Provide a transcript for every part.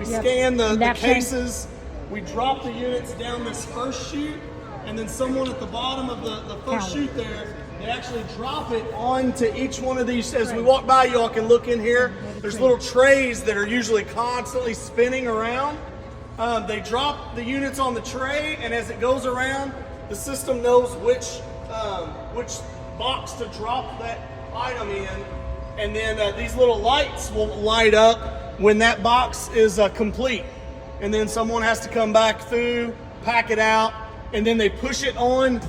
scan the cases. We drop the units down this first chute, and then someone at the bottom of the first chute there, they actually drop it onto each one of these. As we walk by, y'all can look in here. There's little trays that are usually constantly spinning around. They drop the units on the tray, and as it goes around, the system knows which box to drop that item in, and then these little lights will light up when that box is complete. And then someone has to come back through, pack it out, and then they push it on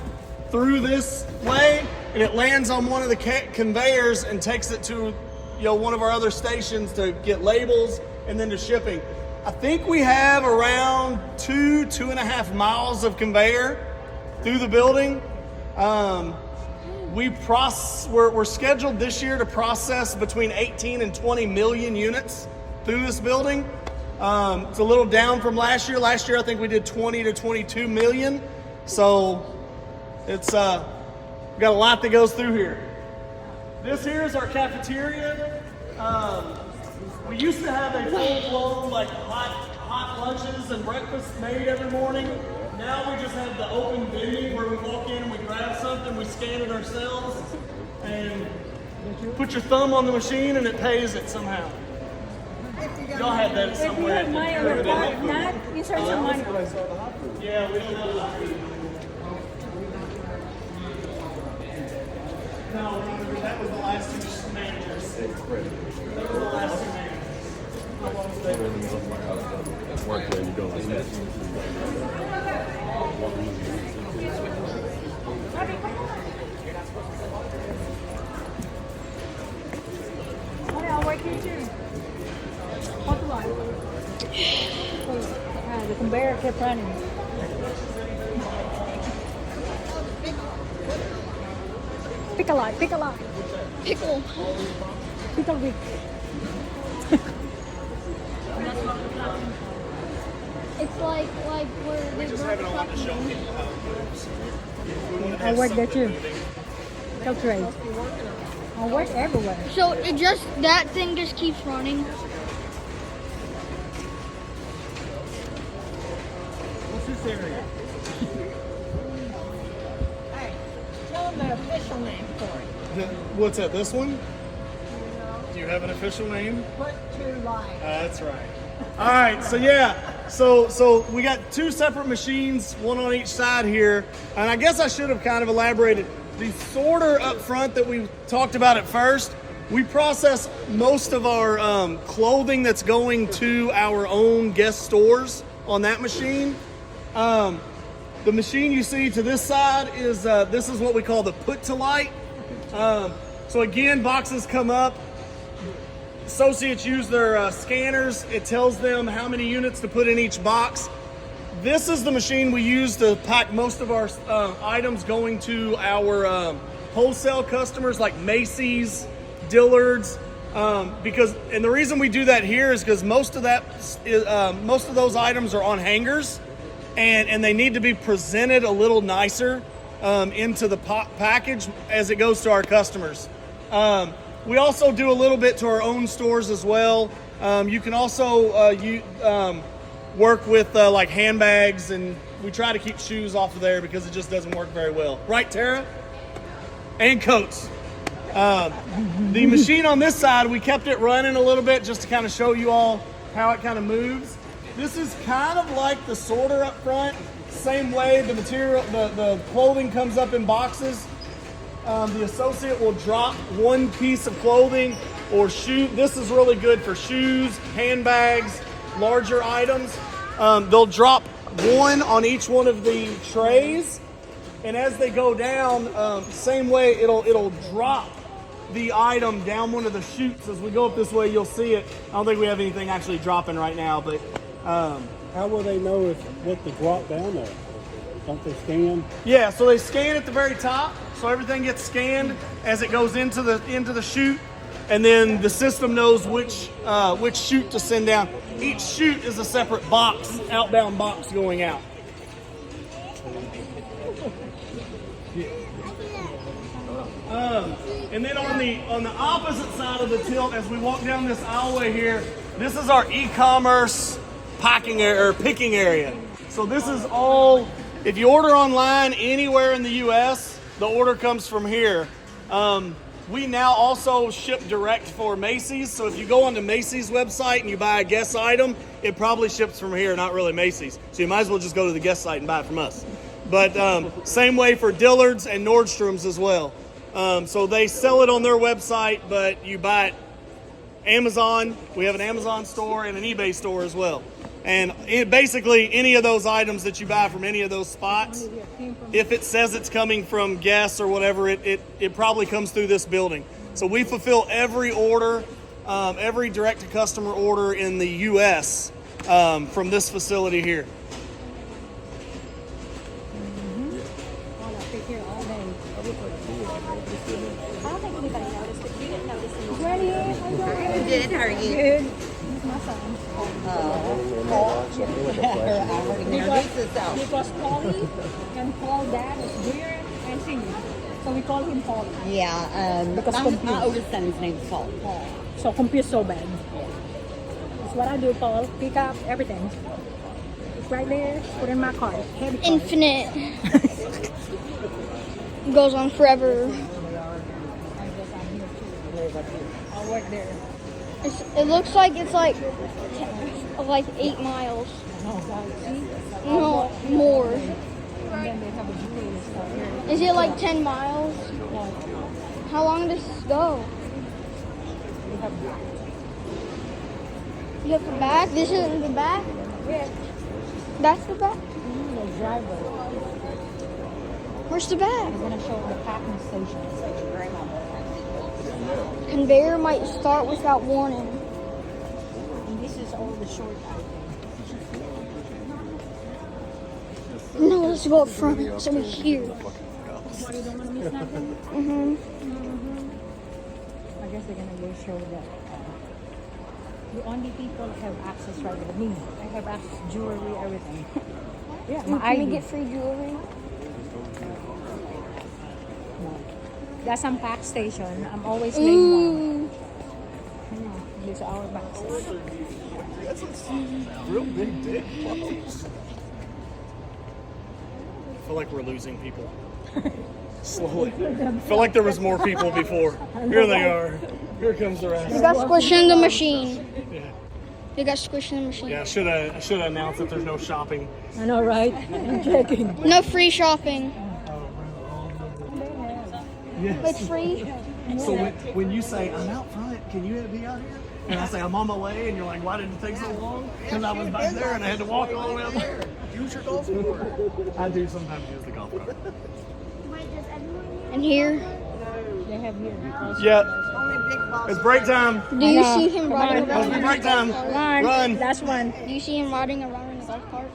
through this way, and it lands on one of the conveyors and takes it to one of our other stations to get labels and then to shipping. I think we have around 2.5 miles of conveyor through the building. We're scheduled this year to process between 18 and 20 million units through this building. It's a little down from last year. Last year, I think we did 20 to 22 million. So it's we've got a lot that goes through here. This here is our cafeteria. We used to have a full-blown hot lunches and breakfast made every morning. Now we just have the open vending where we walk in and we grab something, we scan it ourselves, and put your thumb on the machine and it pays it somehow. Y'all had that somewhere. If you have money on the card, not insert some money. Yeah, we don't have that. No, that was the last two managers. That was the last two managers. Work where you go. I'll work here too. What do I? The conveyor kept running. Pick a lot. Pickle week. It's like where We just haven't allowed to show people how it moves. I work there too. Calculate. I work everywhere. so it just that thing just keeps running. What's this area? Hey, tell them the official name for it. What's that, this one? Do you have an official name? Put to life. That's right. All right, so yeah, so we got two separate machines, one on each side here, and I guess I should have kind of elaborated. The sorter up front that we talked about at first, we process most of our clothing that's going to our own guest stores on that machine. The machine you see to this side is this is what we call the put to light. So again, boxes come up. Associates use their scanners. It tells them how many units to put in each box. This is the machine we use to pack most of our items going to our wholesale customers like Macy's, Dillard's, and the reason we do that here is because most of those items are on hangers, and they need to be presented a little nicer into the package as it goes to our customers. We also do a little bit to our own stores as well. You can also work with like handbags, and we try to keep shoes off of there because it just doesn't work very well. Right, Tara? And coats. The machine on this side, we kept it running a little bit just to kind of show you all how it kind of moves. This is kind of like the sorter up front. Same way the material, the clothing comes up in boxes. The associate will drop one piece of clothing or shoe. This is really good for shoes, handbags, larger items. They'll drop one on each one of the trays, and as they go down, same way it'll drop the item down one of the chutes. As we go up this way, you'll see it. I don't think we have anything actually dropping right now, but how will they know what to drop down there? Don't they scan? Yeah, so they scan at the very top, so everything gets scanned as it goes into the chute, and then the system knows which chute to send down. Each chute is a separate box, outbound box going out. And then on the opposite side of the tilt, as we walk down this aisleway here, this is our e-commerce packing area or picking area. So this is all, if you order online anywhere in the US, the order comes from here. We now also ship direct for Macy's. So if you go onto Macy's website and you buy a Guess item, it probably ships from here, not really Macy's. So you might as well just go to the Guess site and buy it from us. But same way for Dillard's and Nordstrom's as well. So they sell it on their website, but you buy it Amazon. We have an Amazon store and an eBay store as well. And basically any of those items that you buy from any of those spots, if it says it's coming from Guess or whatever, it probably comes through this building. So we fulfill every order, every direct-to-customer order in the U.S. From this facility here. All I take care all day. I don't think anybody noticed, but you didn't notice him. Ready? Good, how are you? Good. He's my son. Because Paulie can call dad as weird and singing. So we call him Paulie. Yeah, Because my confused. oldest son's name's Paul. So confused so bad. That's what I do, Paul. Pick up everything. It's right there. Put in my car. Heavy car. Infinite. Goes on forever. I guess I'm here too. I'll work there. It looks like it's like 8 miles. No, guys. See? No, more. And then they have a detail stuff here. Is it like 10 miles? Yeah. How long does this go? We have You have the back? This isn't the back? yeah. That's the back? The driver. Where's the back? I'm gonna show the packing station. Conveyor might start without warning. And this is all the short items. No, let's go up front so we hear. You don't want to miss nothing? I guess they're gonna go show that the only people have access right now. Me, I have access to jewelry, everything. Yeah, my Can we ID. get free jewelry? No. That's some pack station. I'm always late one. This is our pack station. That's a real big dick. I feel like we're losing people. Slowly. I feel like there was more people before. Here they are. Here comes the You rest. got squished in the machine. Yeah. You got squished in the machine. Yeah, I should have announced that there's no shopping. I know, right? I'm checking. No free shopping. Yes. Like free. So when you say, I'm out front, can you be out here? And I say, I'm on my way, and you're like, why did it take so long? Because I was back there and I had to walk all the way up there. Use your golf cart. I do sometimes use the golf cart. And here, They have here. Yeah. It's break time. do you see him riding It's around? break time. Run. Last one. Do you see him riding around in the golf cart?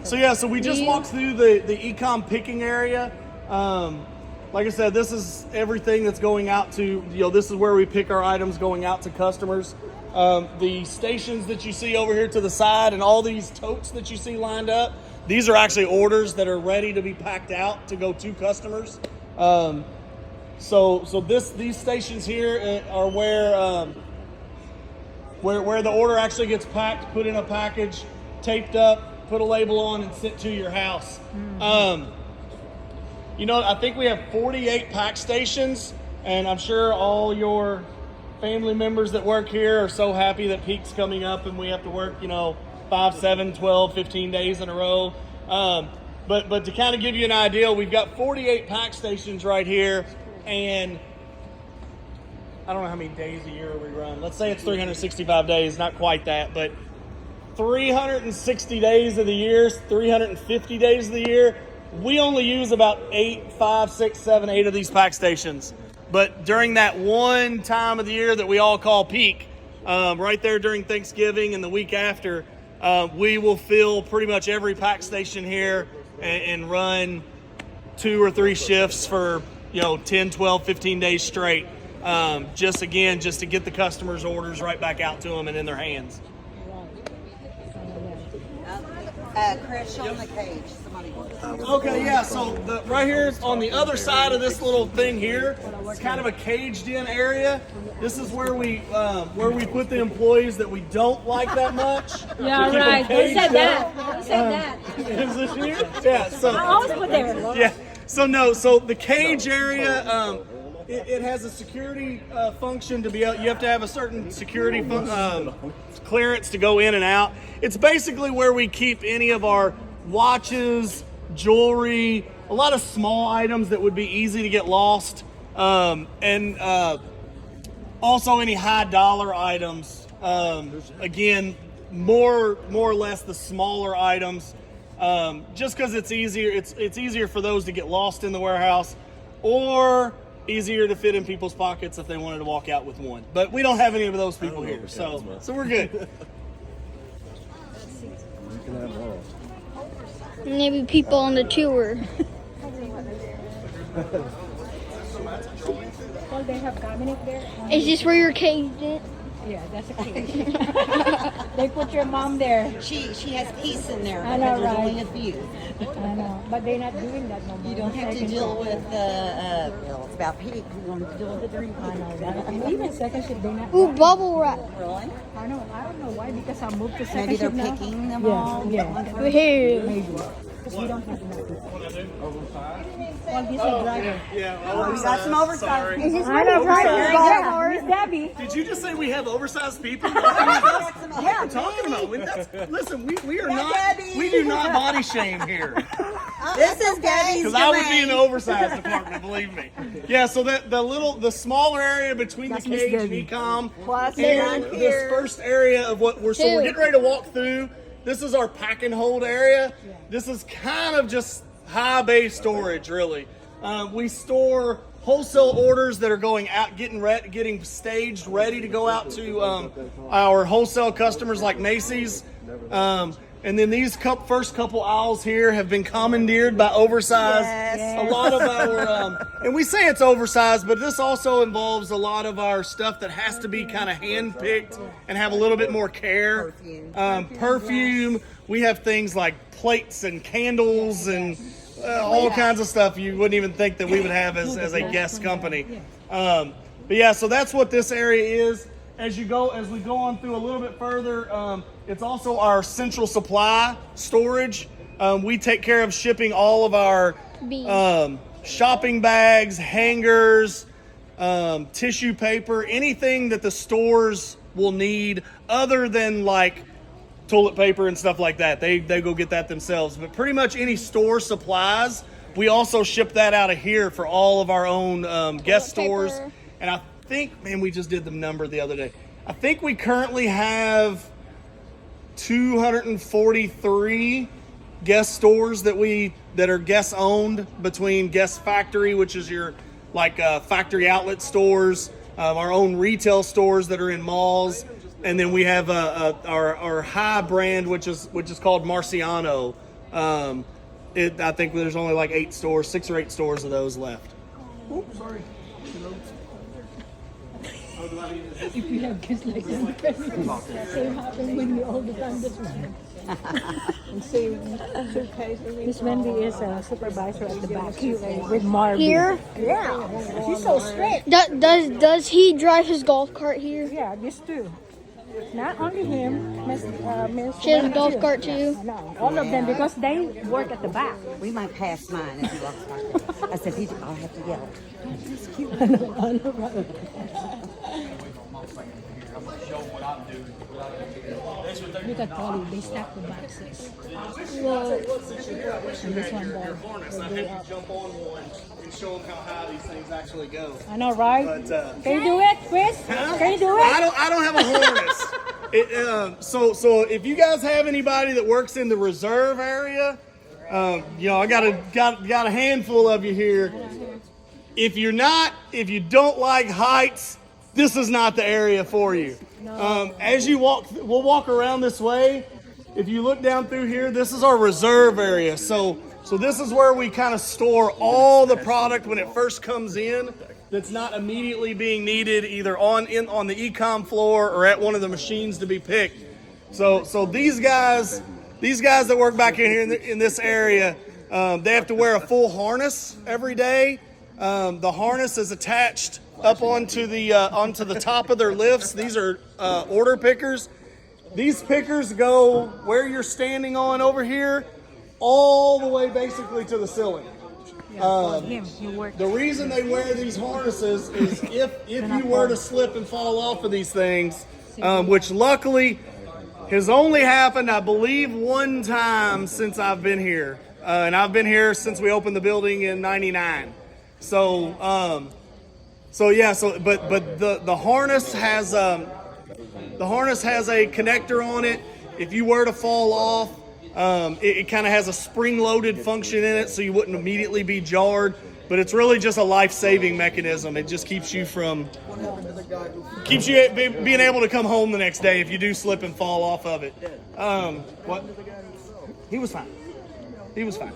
So we just walked through the e-com picking area. Like I said, this is everything that's going out to, this is where we pick our items going out to customers. The stations that you see over here to the side and all these totes that you see lined up, these are actually orders that are ready to be packed out to go to customers. So these stations here are where the order actually gets packed, put in a package, taped up, put a label on, and sent to your house. I think we have 48 pack stations, and I'm sure all your family members that work here are so happy that peak's coming up and we have to work, 5, 7, 12, 15 days in a row. But to kind of give you an idea, we've got 48 pack stations right here, and I don't know how many days a year we run. Let's say it's 365 days, not quite that, but 360 days of the year, 350 days of the year, we only use about 8 of these pack stations. But during that one time of the year that we all call peak, right there during Thanksgiving and the week after, we will fill pretty much every pack station here and run 2 or 3 shifts for 10, 12, 15 days straight. Just to get the customers' orders right back out to them and in their hands. Chris, show them the cage. Somebody. Okay, yeah. So right here is on the other side of this little thing here. It's kind of a caged-in area. This is where we put the employees that we don't like that much. Yeah, We keep them right. They caged said up. that. They said that. Is this here? Yeah. So I always put there. yeah. So no. So the cage area, it has a security function to be out. You have to have a certain security clearance to go in and out. It's basically where we keep any of our watches, jewelry, a lot of small items that would be easy to get lost, and also any high dollar items. Again, more or less the smaller items. Just because it's easier, it's easier for those to get lost in the warehouse, or easier to fit in people's pockets if they wanted to walk out with one. But we don't have any of those people here, so we're good. Maybe people on the tour. Well, they have cabinet there. Is this where you're caged in? Yeah, that's a cage. They put your mom there. She has peace in there. I know, because there's right? only a few. I know, but they're not doing that no more. You don't have to deal with well, it's about pig. You don't have to deal with the drink. I know that. Even second shift, they're not. Ooh, bubble wrap. Really? I don't know why, because I moved to second Maybe they're shift now. picking them Yeah, all. yeah. Here. Maybe. Because we don't have enough. Well, this is driver. Yeah, We got some overtime. Is this I where know, the right? drivers Yeah, are? Miss Debbie. Did you just say we have oversized people? What are you talking about? Listen, we are not. Debbie. We do not body shame here. This is Debbie's Because I would be in the domain. oversized department, believe me. Yeah, so the smaller area between That's the Miss cage and Debbie. Ecom Plus and down this here. first area of what we're Two. getting ready to walk through. This is our pack and hold area. This is kind of just high bay storage, really. We store wholesale orders that are going out, getting staged, ready to go out to our wholesale customers like Macy's. And then these first couple aisles here have been commandeered by Oversized. Yes. A lot of our, and we say it's oversized, but this also involves a lot of our stuff that has to be kind of hand-picked and have a little bit more care. Perfume. We have things like plates and candles and all kinds of stuff you wouldn't even think that we would have as a guest company. But yeah, so that's what this area is. As we go on through a little bit further, it's also our central supply storage. We take care of shipping all of our shopping bags, hangers, tissue paper, anything that the stores will need other than like toilet paper and stuff like that. They go get that themselves. But pretty much any store supplies, we also ship that out of here for all of our own guest stores. Paper. And I think, man, we just did the number the other day. I think we currently have 243 guest stores that are guest owned, between Guest Factory, which is your like factory outlet stores, our own retail stores that are in malls, and then we have our high brand, which is called Marciano. I think there's only like 6 or 8 stores of those left. Oops, sorry. If you have kids like that, same happen with me all the time. This one. And same suitcase. Miss Wendy is a supervisor at the back with Marvin. Here? Yeah, he's so strict. Does he drive his golf cart here? Yeah, this too. Not only him, Miss She has a Wendy golf too. cart too. No, all of them, because they work at the back. We might pass mine if he walks by. I said, I'll have to yell. Look at Polly, they stack the boxes. And this one does. They go up. Jump on one and show them how high these things actually go. I know, right? But, Can you do it, Chris? Can you do it? I don't have a harness. So if you guys have anybody that works in the reserve area, I got a handful of you here. If you don't like heights, this is not the area for you. As you walk, we'll walk around this way. If you look down through here, this is our reserve area. So this is where we kind of store all the product when it first comes in that's not immediately being needed either on the e-com floor or at one of the machines to be picked. So these guys these guys that work back in here in this area, they have to wear a full harness every day. The harness is attached up onto the top of their lifts. These are order pickers. These pickers go where you're standing on over here, all the way basically to the ceiling. The reason they wear these harnesses is if you were to slip and fall off of these things, which luckily has only happened, I believe, one time since I've been here. And I've been here since we opened the building in '99. But the harness has a connector on it. If you were to fall off, it kind of has a spring-loaded function in it, so you wouldn't immediately be jarred. But it's really just a life-saving mechanism. It just keeps you being able to come home the next day if you do slip and fall off of it. What? He was fine. He was fine.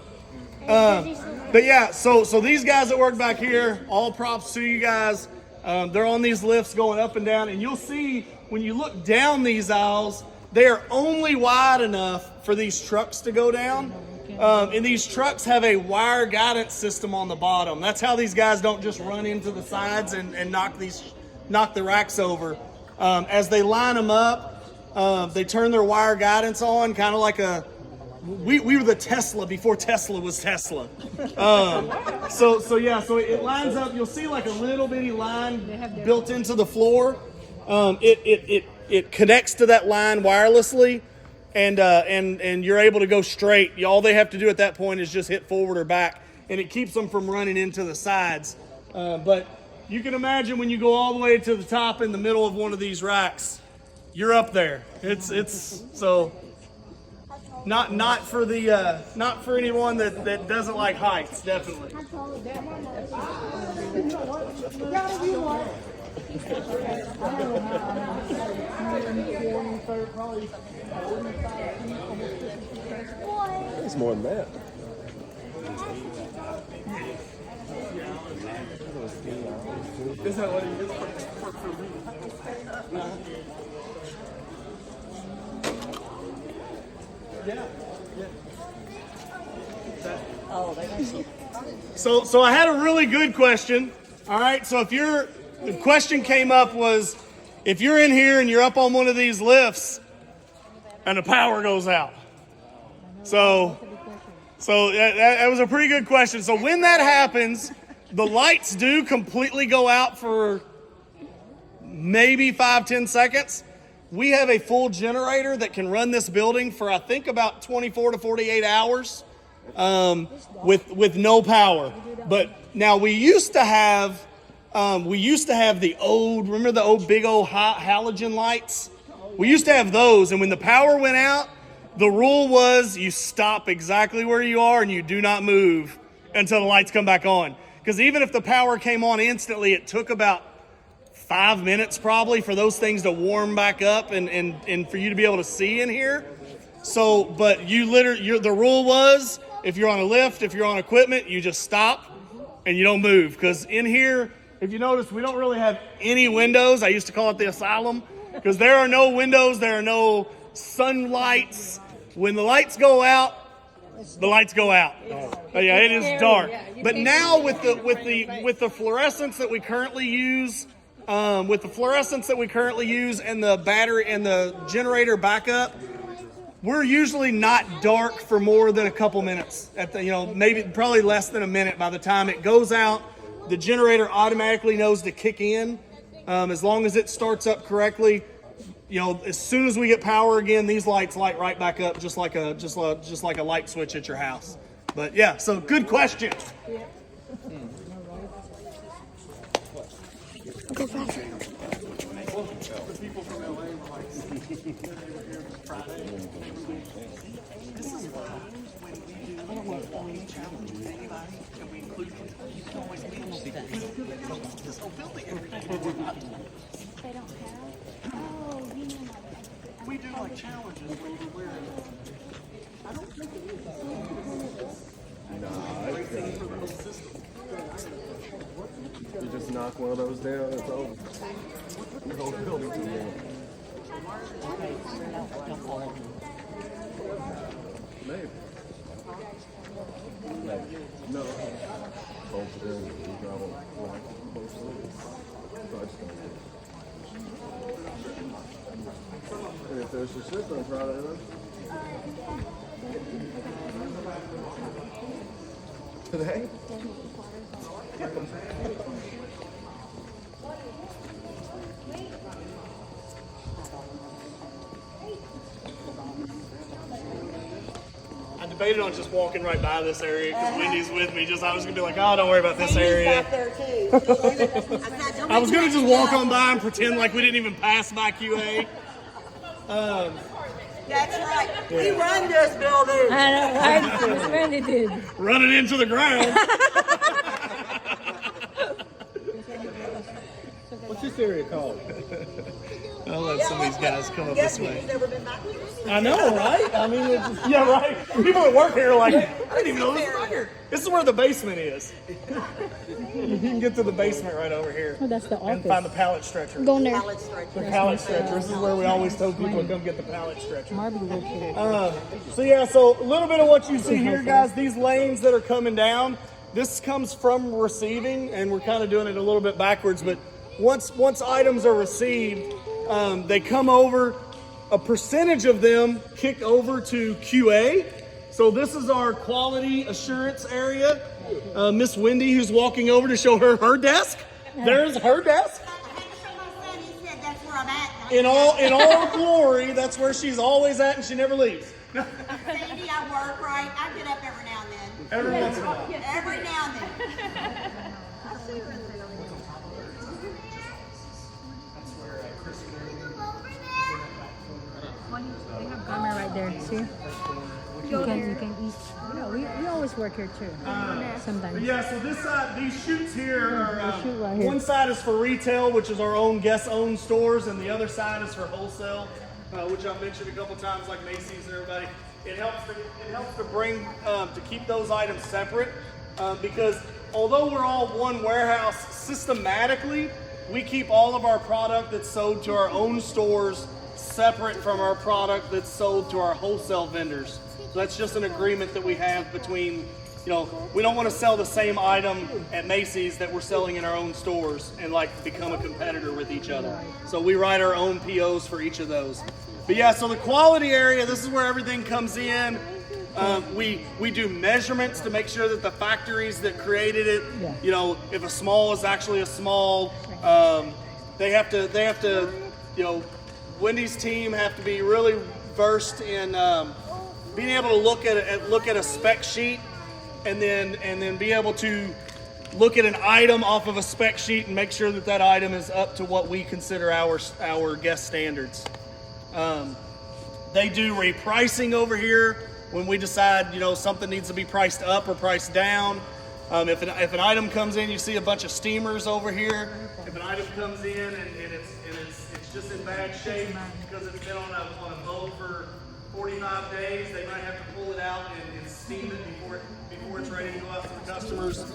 But yeah, so these guys that work back here, all props to you guys. They're on these lifts going up and down, and you'll see when you look down these aisles, they are only wide enough for these trucks to go down. And these trucks have a wire guidance system on the bottom. That's how these guys don't just run into the sides and knock the racks over. As they line them up, they turn their wire guidance on, kind of like we were the Tesla before Tesla was Tesla. So it lines up. You'll see like a little bitty line built into the floor. It connects to that line wirelessly, and you're able to go straight. All they have to do at that point is just hit forward or back, and it keeps them from running into the sides. But you can imagine when you go all the way to the top in the middle of one of these racks, you're up there. It's so. Not for anyone that doesn't like heights, definitely. It's more than that. Is that what it is? So I had a really good question. All right, so the question came up was, if you're in here and you're up on one of these lifts and the power goes out. So that was a pretty good question. So when that happens, the lights do completely go out for maybe 5-10 seconds. We have a full generator that can run this building for, I think, about 24 to 48 hours with no power. But now we used to have the old, remember the old big old halogen lights? We used to have those, and when the power went out, the rule was you stop exactly where you are and you do not move until the lights come back on. Because even if the power came on instantly, it took about 5 minutes probably for those things to warm back up and for you to be able to see in here. So, but the rule was, if you're on a lift, if you're on equipment, you just stop and you don't move. Because in here, if you notice, we don't really have any windows. I used to call it the asylum because there are no windows, there are no sunlights. When the lights go out, the lights go out. But yeah, it is dark. But now with the fluorescents that we currently use, and the battery and the generator backup, we're usually not dark for more than a couple minutes. Maybe probably less than a minute. By the time it goes out, the generator automatically knows to kick in. As long as it starts up correctly, as soon as we get power again, these lights light right back up, just like a light switch at your house. But yeah, so good question. We do like challenges where you wear it. I don't think it is. For the whole system. You just knock one of those down, it's over. The whole building's in there. neighbor. No. Both of them, we drive on both sides. So I just don't get it. And if there's a sister on Friday, then. Today? I debated on just walking right by this area because Wendy's with me. I was gonna be like, oh, don't worry about this area. there too. I was gonna just walk on by and pretend like we didn't even pass by QA. That's right. We run this building. I know, right? Miss Wendy did. Running into the ground. What's this area called? I'll let some of these guys come up this way. You've never been back. I know, right? I mean, it's just, yeah, right. People that work here are like, I didn't even know this was back here. This is where the basement is. You can get to the basement right over here. Oh, that's the And find the office. pallet stretcher. Going there. The pallet stretcher. This is where we always told people to come get the pallet stretcher. Marby works here. So a little bit of what you see here, guys, these lanes that are coming down, this comes from receiving, and we're kind of doing it a little bit backwards, but once items are received, they come over, a percentage of them kick over to QA. So this is our quality assurance area. Miss Wendy, who's walking over to show her desk. There's her desk. I had to show my son. He said that's where I'm at. In all glory, that's where she's always at, and she never leaves. Sandy, I work right. I get up every now and then. Every once in a while. Every now and then. They have camera right there. See? You can eat. You know, we always work here too. Sometimes. Yeah, so this side, these chutes here are, chute right here. one side is for retail, which is our own guest-owned stores, and the other side is for wholesale, which I've mentioned a couple times, like Macy's and everybody. It helps to bring, to keep those items separate, because although we're all one warehouse, systematically, we keep all of our product that's sold to our own stores separate from our product that's sold to our wholesale vendors. So that's just an agreement that we have between, you know, we don't want to sell the same item at Macy's that we're selling in our own stores and like become a competitor with each other. So we write our own POs for each of those. But yeah, so the quality area, this is where everything comes in. We do measurements to make sure that the factories that created it, you know, if a small is actually a small, they have to, you know, Wendy's team have to be really versed in being able to look at a spec sheet and then be able to look at an item off of a spec sheet and make sure that that item is up to what we consider our guest standards. They do repricing over here when we decide, you know, something needs to be priced up or priced down. If an item comes in, you see a bunch of steamers over here. If an item comes in and it's just in bad shape because it's been on a boat for 45 days, they might have to pull it out and steam it before it's ready to go out to the customers.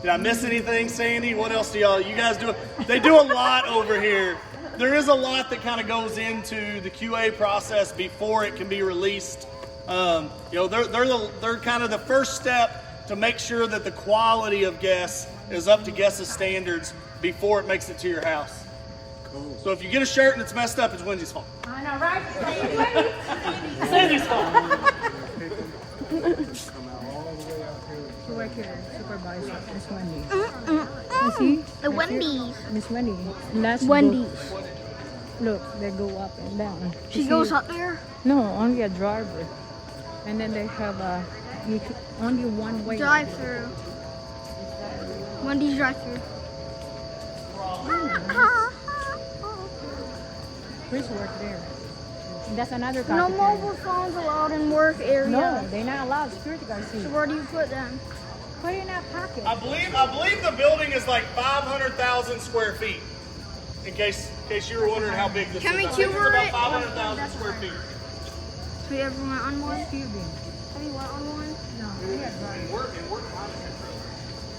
Did I miss anything, Sandy? What else do you guys do? They do a lot over here. There is a lot that kind of goes into the QA process before it can be released. You know, they're kind of the first step to make sure that the quality of guests is up to guests' standards before it makes it to your house. Cool. So if you get a shirt and it's messed up, it's Wendy's fault. I know, right? Sandy's fault. You work here, supervisor, Miss Wendy. You see? The Wendy's. Miss Wendy. And that's Wendy's. Look, they go up and down. She You goes see? up there. No, only a driver. And then they have only one way. Drive through. Wendy's drive through. Chris work there. And that's another No cafeteria. mobile phones allowed in work area. No, they're not allowed. Security guards see. So where do you put them? Put it in that pocket. I believe the building is like 500,000 square feet. In case you were wondering how big this Can is, we I think it's tour about it? 500,000 square feet. Have you ever went on one? Excuse me. Have you went on one? No, we are driving.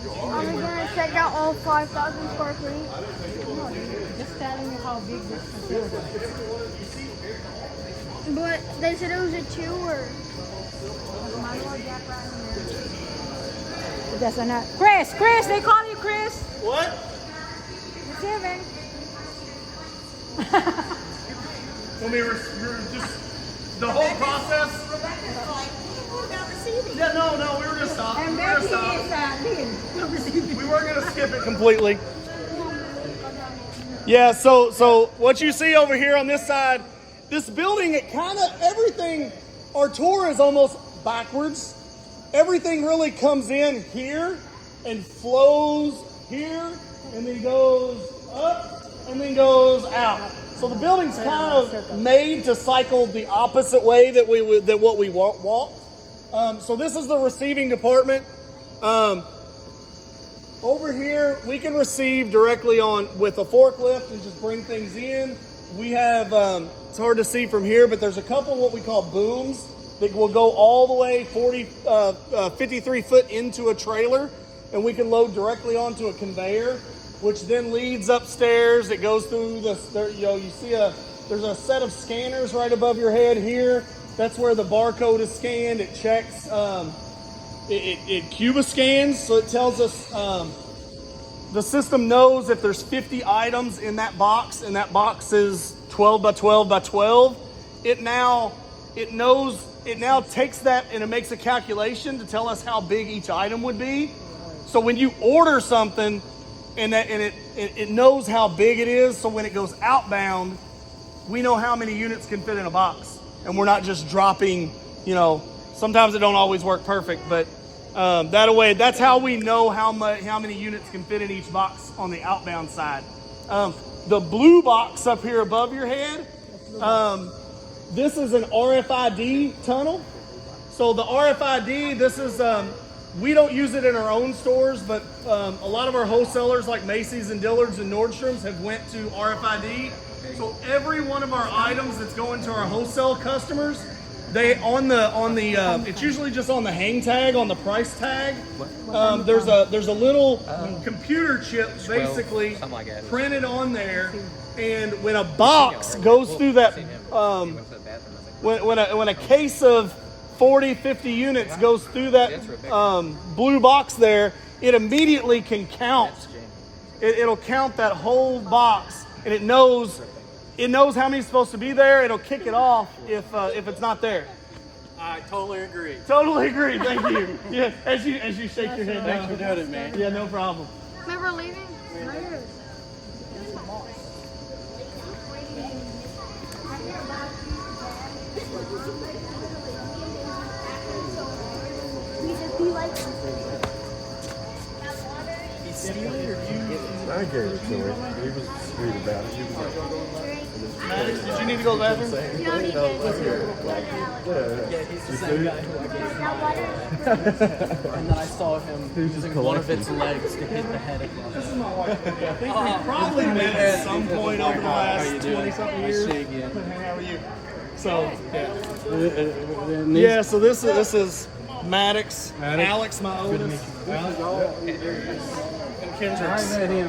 Are we gonna check out all 5,000 square feet? Just telling you how big this facility is. But they said it was a tour. It doesn't have. Chris, they call you Chris. What? Receiving. Want me to just the whole process? Yeah, no, we were gonna stop. And We were Becky gonna is stop. Lynn. We weren't gonna skip it completely. Yeah, so what you see over here on this side, this building, it kind of everything. Our tour is almost backwards. Everything really comes in here and flows here, and then goes up and then goes out. So the building's kind of made to cycle the opposite way that what we walk. So this is the receiving department. Over here, we can receive directly with a forklift and just bring things in. We have, it's hard to see from here, but there's a couple what we call booms that will go all the way 53 foot into a trailer, and we can load directly onto a conveyor, which then leads upstairs. It goes through you see there's a set of scanners right above your head here. That's where the barcode is scanned. It checks, it Cuba scans, so it tells us, the system knows if there's 50 items in that box, and that box is 12 by 12 by 12. It now takes that and it makes a calculation to tell us how big each item would be. So when you order something, and it knows how big it is, so when it goes outbound, we know how many units can fit in a box, and we're not just dropping. Sometimes it don't always work perfect, but that's how we know how many units can fit in each box on the outbound side. The blue box up here above your head, this is an RFID tunnel. So the RFID, this is, we don't use it in our own stores, but a lot of our wholesalers like Macy's and Dillard's and Nordstrom's have went to RFID. So every one of our items that's going to our wholesale customers, it's usually just on the hang tag, on the price tag. There's a little computer chip basically printed on there, and when a box goes through that, when a case of 40, 50 units goes through that blue box there, it immediately can count. It'll count that whole box, and it knows how many's supposed to be there. It'll kick it off if it's not there. I totally agree. Totally agree. Thank you. Yeah, as you shake your head. Thanks for doing it, man. Yeah, no problem. Remember leaving? I gave it to him. He was sweet about it. He was like, Maddox, did you need to go to the bathroom? He's the same guy who I gave him. And then I saw him using one of its legs to hit the head of it. I think we probably met at some point over the last 20-something years. How are you? So, yeah. So this is Maddox. Alex, my oldest. And Kendrick's. I met him.